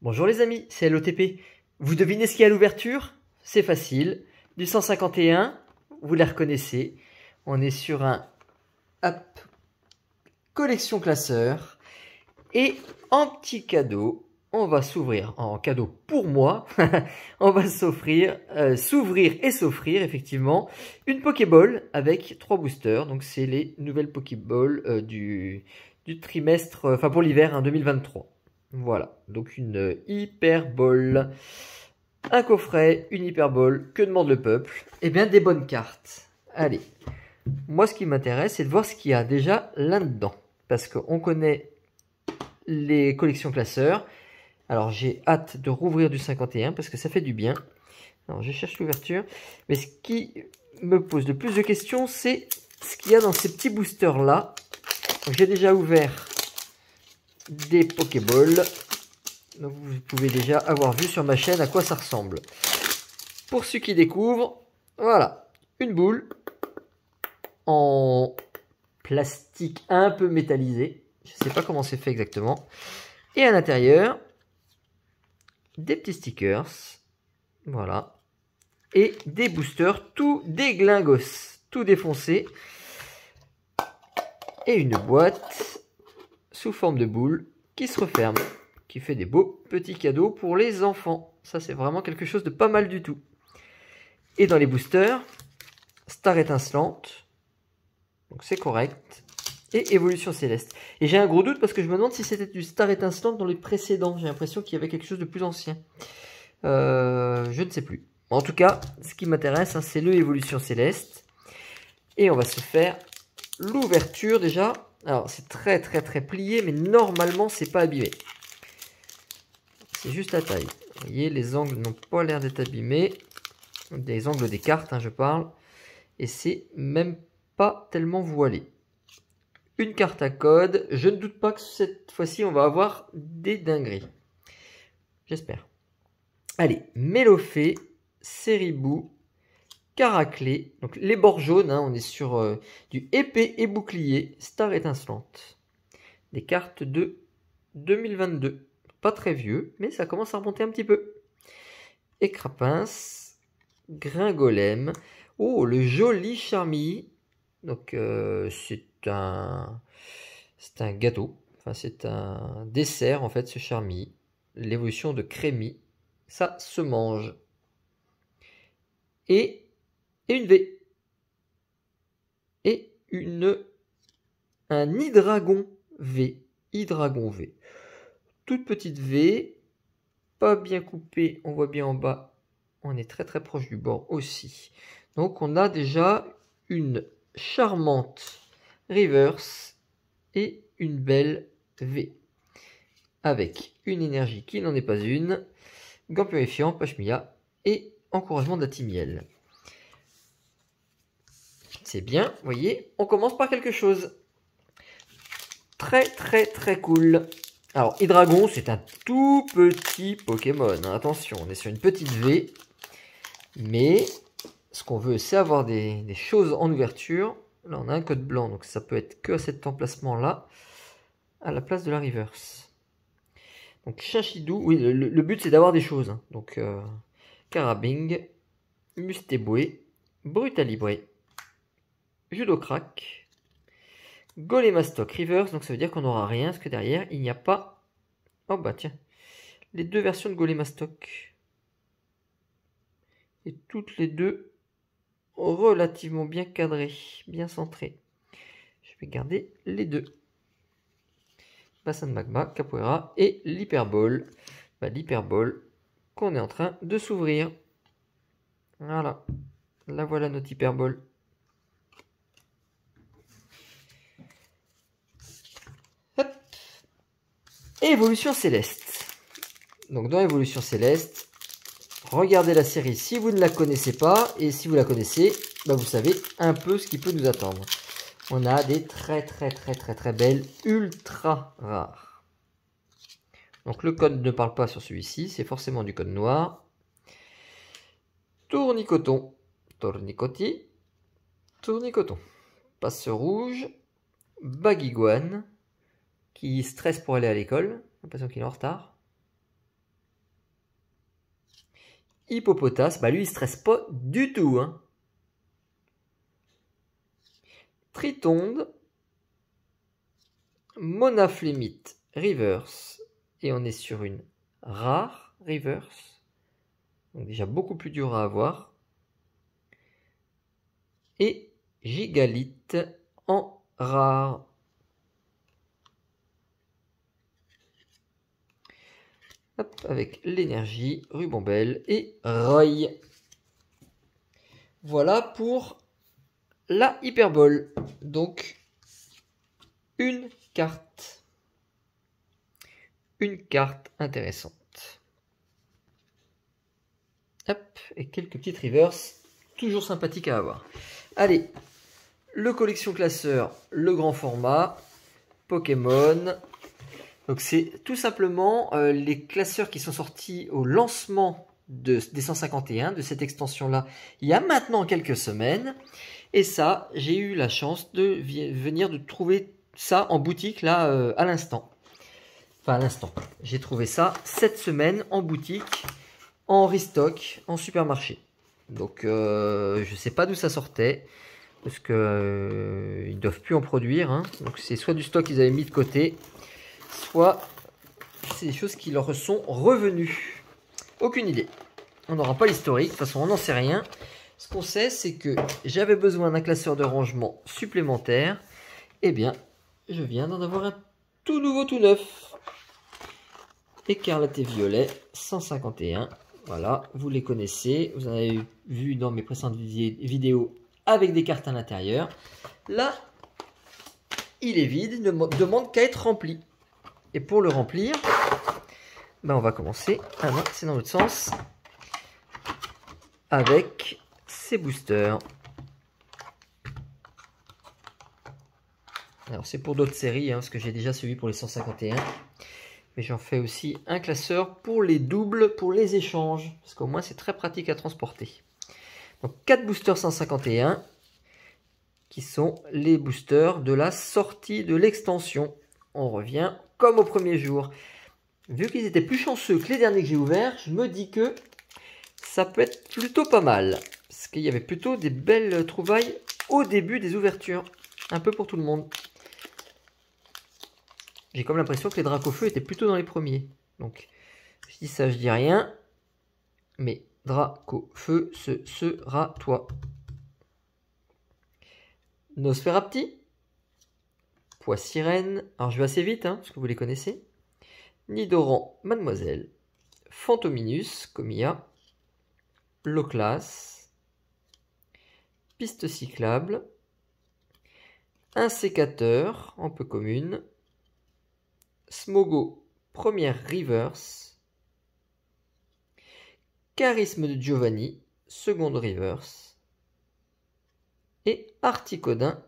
Bonjour les amis, c'est LOTP. Vous devinez ce qu'il y a à l'ouverture? C'est facile. Du 151, vous la reconnaissez. On est sur un app collection classeur. Et en petit cadeau, on va s'ouvrir, en cadeau pour moi, on va s'offrir, s'ouvrir et s'offrir effectivement une Pokéball avec 3 boosters. Donc c'est les nouvelles Pokéball du trimestre, enfin pour l'hiver hein, 2023. Voilà, donc une Hyper Ball, un coffret, une Hyper Ball, que demande le peuple? Eh bien des bonnes cartes. Allez, moi ce qui m'intéresse c'est de voir ce qu'il y a déjà là-dedans. Parce qu'on connaît les collections classeurs. Alors j'ai hâte de rouvrir du 51 parce que ça fait du bien. Alors je cherche l'ouverture. Mais ce qui me pose le plus de questions, c'est ce qu'il y a dans ces petits boosters là. J'ai déjà ouvert des Pokéballs. Donc vous pouvez déjà avoir vu sur ma chaîne à quoi ça ressemble. Pour ceux qui découvrent, voilà, une boule en plastique un peu métallisé. Je ne sais pas comment c'est fait exactement. Et à l'intérieur, des petits stickers. Voilà. Et des boosters tout déglingos, tout défoncé. Et une boîte sous forme de boule qui se referme, qui fait des beaux petits cadeaux pour les enfants. Ça, c'est vraiment quelque chose de pas mal du tout. Et dans les boosters, Star étincelante. Donc c'est correct. Et Évolution Céleste. Et j'ai un gros doute parce que je me demande si c'était du Star étincelante dans les précédents. J'ai l'impression qu'il y avait quelque chose de plus ancien. Je ne sais plus. En tout cas, ce qui m'intéresse, hein, c'est le Évolution Céleste. Et on va se faire l'ouverture déjà. Alors, c'est très plié, mais normalement, c'est pas abîmé. C'est juste la taille. Vous voyez, les angles n'ont pas l'air d'être abîmés. Des angles des cartes, hein, je parle. Et c'est même pas tellement voilé. Une carte à code. Je ne doute pas que cette fois-ci, on va avoir des dingueries. J'espère. Allez, Mélofée, Séribou, Caraclé. Donc les bords jaunes, hein, on est sur du épée et bouclier, Star étincelante. Des cartes de 2022. Pas très vieux, mais ça commence à remonter un petit peu. Écrapince, Gringolem. Oh, le joli Charmilles. Donc c'est un gâteau. Enfin, c'est un dessert en fait, ce Charmilles. L'évolution de Crémy. Ça se mange. Et une V. Et un Hydragon V. Hydragon V. Toute petite V. Pas bien coupée. On voit bien en bas. On est très proche du bord aussi. Donc on a déjà une charmante reverse et une belle V. Avec une énergie qui n'en est pas une. Gant purifiant, Pashmia et encouragement d'Atimiel. C'est bien, vous voyez, on commence par quelque chose. Très cool. Alors, Hydragon, c'est un tout petit Pokémon. Hein. Attention, on est sur une petite V. Mais ce qu'on veut, c'est avoir des choses en ouverture. Là, on a un code blanc, donc ça peut être que à cet emplacement-là, à la place de la reverse. Donc, Chinchidou, oui, le but, c'est d'avoir des choses. Hein. Donc, Carabing, Mustéboué, Brutalibré, Judocrack, Golémastoc Reverse, donc ça veut dire qu'on n'aura rien, parce que derrière, il n'y a pas... Oh bah tiens, les deux versions de Golémastoc. Et toutes les deux relativement bien cadrées, bien centrées. Je vais garder les deux. Bassin de magma, Capoeira et l'Hyperball. Bah, l'Hyperball qu'on est en train de s'ouvrir. Voilà. Là voilà notre Hyperball. Hop. Évolution Céleste. Donc dans Évolution Céleste, regardez la série si vous ne la connaissez pas. Et si vous la connaissez, bah vous savez un peu ce qui peut nous attendre. On a des très belles, ultra rares. Donc le code ne parle pas sur celui-ci, c'est forcément du code noir. Tournicoton, Tournicoti, Tournicoton. Passe rouge, Baguiguane, qui stresse pour aller à l'école, j'ai l'impression qu'il est en retard. Hippopotas, bah lui il stresse pas du tout. Hein. Tritonde, Monaflémite reverse, et on est sur une rare reverse, donc déjà beaucoup plus dur à avoir, et Gigalite en rare. Hop, avec l'énergie, Rubambelle et Roy. Voilà pour la hyperbole. Donc, une carte. Une carte intéressante. Hop, et quelques petites reverses. Toujours sympathiques à avoir. Allez, le collection classeur, le grand format, Pokémon. Donc c'est tout simplement les classeurs qui sont sortis au lancement des 151, de cette extension-là, il y a maintenant quelques semaines. Et ça, j'ai eu la chance de venir de trouver ça en boutique là à l'instant. Enfin à l'instant. J'ai trouvé ça cette semaine en boutique, en restock, en supermarché. Donc je sais pas d'où ça sortait. Parce que ils doivent plus en produire. Hein. Donc c'est soit du stock qu'ils avaient mis de côté, soit c'est des choses qui leur sont revenues. Aucune idée. On n'aura pas l'historique, de toute façon on n'en sait rien. Ce qu'on sait, c'est que j'avais besoin d'un classeur de rangement supplémentaire. Eh bien, je viens d'en avoir un tout nouveau, tout neuf. Écarlate et violet, 151. Voilà, vous les connaissez. Vous en avez vu dans mes précédentes vidéos avec des cartes à l'intérieur. Là, il est vide, il ne demande qu'à être rempli. Et pour le remplir, ben on va commencer. Ah non, c'est dans l'autre sens. Avec ces boosters. Alors c'est pour d'autres séries, hein, parce que j'ai déjà celui pour les 151. Mais j'en fais aussi un classeur pour les doubles, pour les échanges. Parce qu'au moins c'est très pratique à transporter. Donc 4 boosters 151. Qui sont les boosters de la sortie de l'extension. On revient comme au premier jour. Vu qu'ils étaient plus chanceux que les derniers que j'ai ouverts, je me dis que ça peut être plutôt pas mal. Parce qu'il y avait plutôt des belles trouvailles au début des ouvertures. Un peu pour tout le monde. J'ai comme l'impression que les Dracofeu étaient plutôt dans les premiers. Donc, je dis ça, je dis rien. Mais Dracofeu, ce sera toi. Nosferapti. Poissirène. Alors, je vais assez vite, hein, parce que vous les connaissez. Nidoran, Mademoiselle. Fantominus, Comia. Loclas. Piste cyclable. Un sécateur, en peu commune. Smogo, première reverse. Charisme de Giovanni, seconde reverse. Et Articodin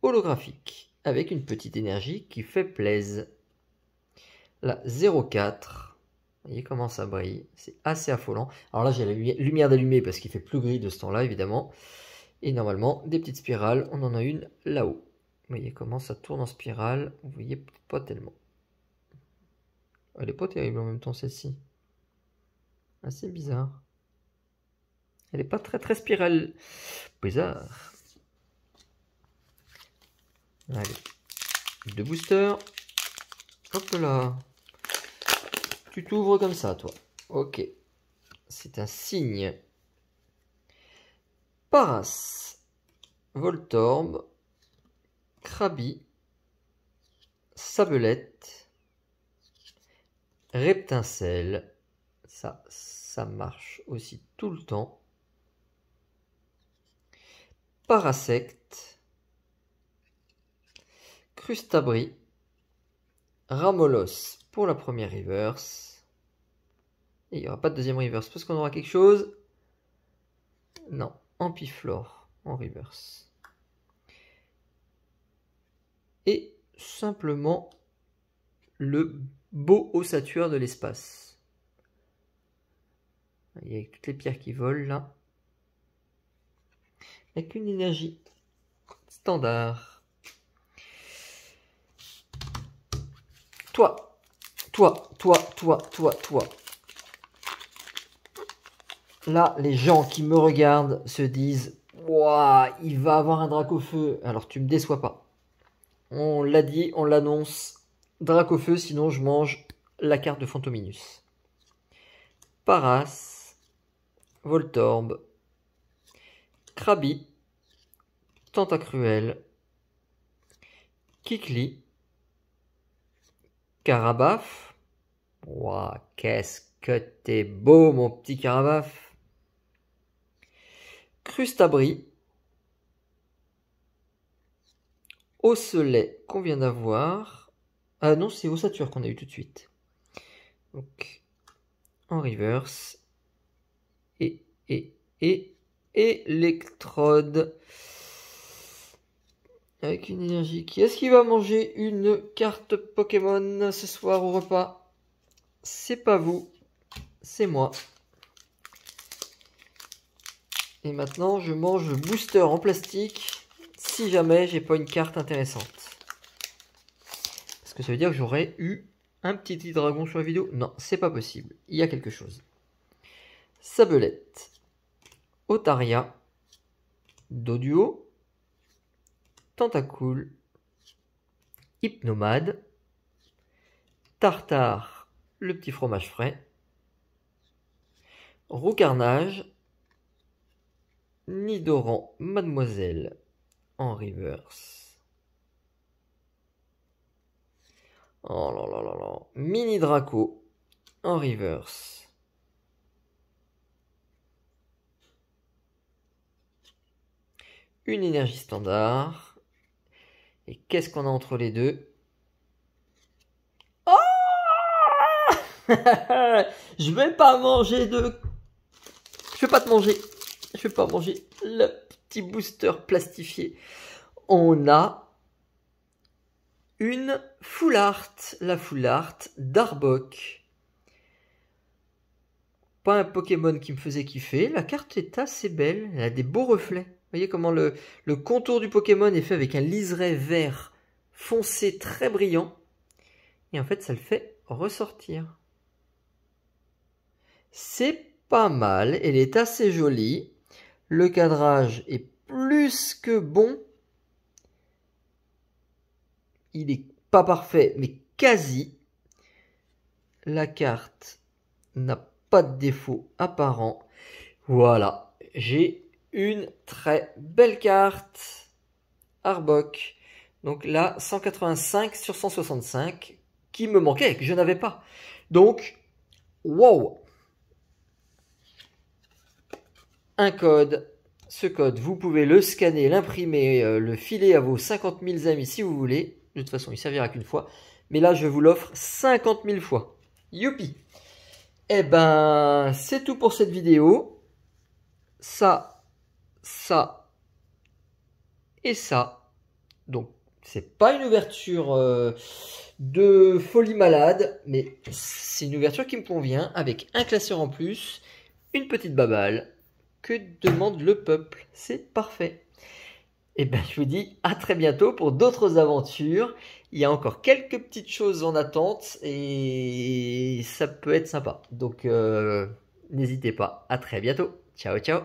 holographique, avec une petite énergie qui fait plaisir. La 04, vous voyez comment ça brille, c'est assez affolant. Alors là j'ai la lumière d'allumée parce qu'il fait plus gris de ce temps-là évidemment. Et normalement des petites spirales, on en a une là-haut. Vous voyez comment ça tourne en spirale, vous voyez pas tellement. Elle est pas terrible en même temps celle-ci. Assez bizarre. Elle est pas très spirale. Bizarre. Allez. 2 boosters. Hop là. Tu t'ouvres comme ça toi. Ok. C'est un signe. Paras. Voltorb. Krabi. Sabelette. Reptincelle, ça marche aussi tout le temps. Parasect, Crustabri, Ramolos pour la première reverse. Et il n'y aura pas de deuxième reverse parce qu'on aura quelque chose. Non, Ampiflore en reverse. Et simplement le beau ossature de l'espace. Il y a toutes les pierres qui volent là. Avec une énergie standard. Toi. Là, les gens qui me regardent se disent « Ouah, il va avoir un Dracofeu ». Alors, tu me déçois pas. On l'a dit, on l'annonce. Dracofeu, sinon je mange la carte de Fantominus. Paras, Voltorb, Krabi, Tentacruel, Kikli, Carabaf. Ouah, qu'est-ce que t'es beau, mon petit Carabaf. Crustabri, Osselet qu'on vient d'avoir. Ah non, c'est Ossature qu'on a eu tout de suite. Donc, en reverse. Et Electrode. Avec une énergie. Qui est-ce qui va manger une carte Pokémon ce soir au repas? C'est pas vous, c'est moi. Et maintenant, je mange le booster en plastique si jamais j'ai pas une carte intéressante. Parce que ça veut dire que j'aurais eu un petit dragon sur la vidéo. Non, c'est pas possible. Il y a quelque chose. Sabelette, Otaria, Doduo, Tentacool, Hypnomade, Tartare, le petit fromage frais, Roucarnage, Nidoran, Mademoiselle en reverse. Oh là là là là. Mini Draco en reverse. Une énergie standard. Et qu'est-ce qu'on a entre les deux? Oh je vais pas manger de... Je vais pas te manger. Je vais pas manger le petit booster plastifié. On a une Full Art. La Full Art d'Arbok. Pas un Pokémon qui me faisait kiffer. La carte est assez belle. Elle a des beaux reflets. Vous voyez comment le contour du Pokémon est fait avec un liseré vert foncé très brillant. Et en fait, ça le fait ressortir. C'est pas mal. Elle est assez jolie. Le cadrage est plus que bon. Il est pas parfait, mais quasi. La carte n'a pas de défaut apparent. Voilà. J'ai une très belle carte Arbok. Donc là, 185 sur 165 qui me manquait, que je n'avais pas. Donc, wow! Un code. Ce code, vous pouvez le scanner, l'imprimer, le filer à vos 50 000 amis si vous voulez. De toute façon, il servira qu'une fois. Mais là, je vous l'offre 50 000 fois. Youpi! Eh ben, c'est tout pour cette vidéo. Ça et ça. Donc, c'est pas une ouverture de folie malade, mais c'est une ouverture qui me convient, avec un classeur en plus, une petite baballe. Que demande le peuple? C'est parfait. Et ben, je vous dis à très bientôt pour d'autres aventures. Il y a encore quelques petites choses en attente et ça peut être sympa. Donc, n'hésitez pas. À très bientôt. Ciao, ciao.